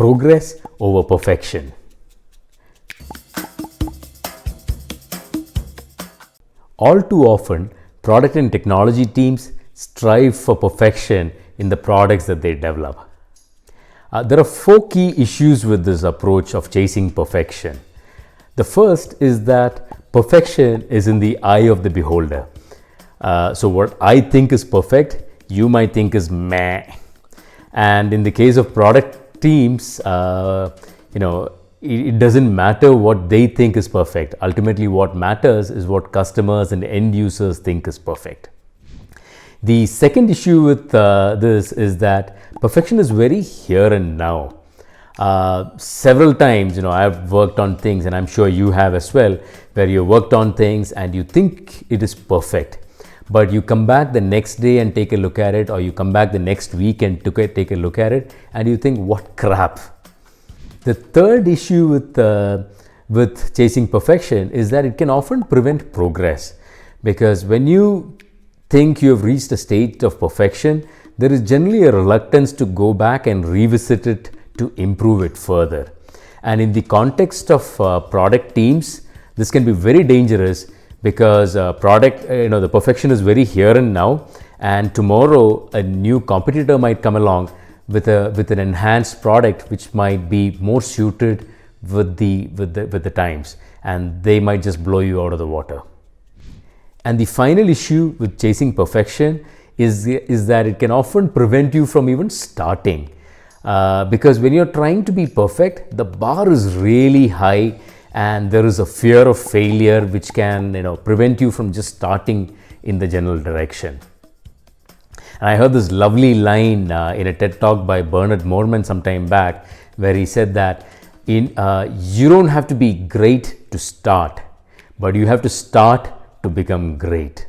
progress over perfection. All too often, product and technology teams strive for perfection in the products that they develop. There are 4 key issues with this approach of chasing perfection. The first is that perfection is in the eye of the beholder. So what I think is perfect, you might think is meh. And in the case of product teams, it doesn't matter what they think is perfect. Ultimately, what matters is what customers and end users think is perfect. The second issue with this is that perfection is very here and now. Several times, I've worked on things, and I'm sure you have as well, where you worked on things and you think it is perfect, but you come back the next day and take a look at it, or you come back the next week and take a look at it, and you think, what crap. The third issue with chasing perfection is that it can often prevent progress, because when you think you have reached a state of perfection, there is generally a reluctance to go back and revisit it to improve it further. And in the context of product teams, this can be very dangerous, because the perfection is very here and now, and tomorrow a new competitor might come along with an enhanced product which might be more suited with the times, and they might just blow you out of the water. And the final issue with chasing perfection is that it can often prevent you from even starting, because when you're trying to be perfect, the bar is really high, and there is a fear of failure which can prevent you from just starting in the general direction. And I heard this lovely line in a TED talk by Bernard Moorman some time back, where he said that you don't have to be great to start, but you have to start to become great.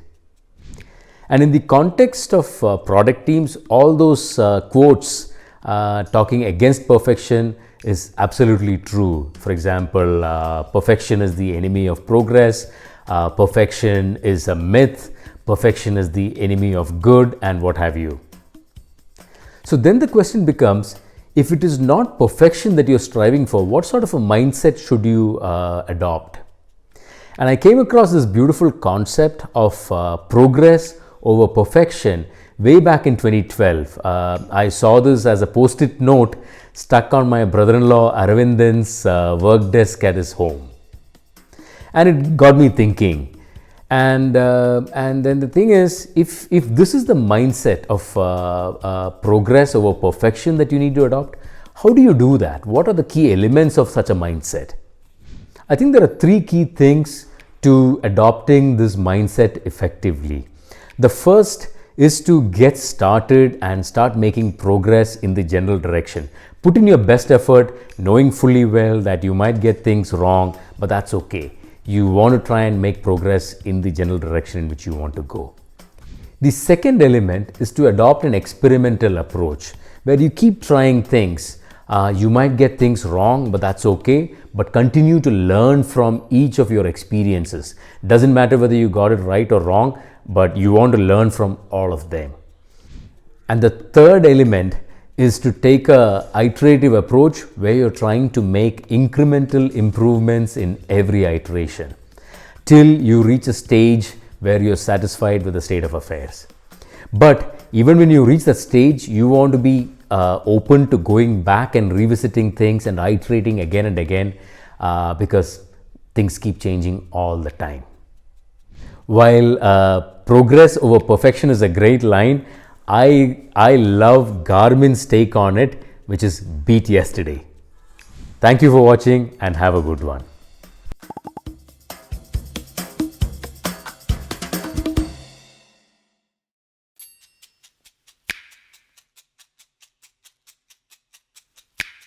And in the context of product teams, all those quotes talking against perfection is absolutely true. For example, perfection is the enemy of progress, perfection is a myth, perfection is the enemy of good, and what have you. So then the question becomes, if it is not perfection that you're striving for, what sort of a mindset should you adopt? And I came across this beautiful concept of progress over perfection way back in 2012. I saw this as a post-it note stuck on my brother-in-law Aravindan's work desk at his home. And it got me thinking. And then the thing is, if this is the mindset of progress over perfection that you need to adopt, how do you do that? What are the key elements of such a mindset? I think there are 3 key things to adopting this mindset effectively. The first is to get started and start making progress in the general direction. Put in your best effort, knowing fully well that you might get things wrong, but that's okay. You want to try and make progress in the general direction in which you want to go. The second element is to adopt an experimental approach, where you keep trying things. You might get things wrong, but that's okay. But continue to learn from each of your experiences. Doesn't matter whether you got it right or wrong, but you want to learn from all of them. And the third element is to take a iterative approach, where you're trying to make incremental improvements in every iteration till you reach a stage where you're satisfied with the state of affairs. But even when you reach that stage, you want to be open to going back and revisiting things and iterating again and again, because things keep changing all the time. While progress over perfection is a great line, I love Garmin's take on it, which is beat yesterday. Thank you for watching, and have a good one.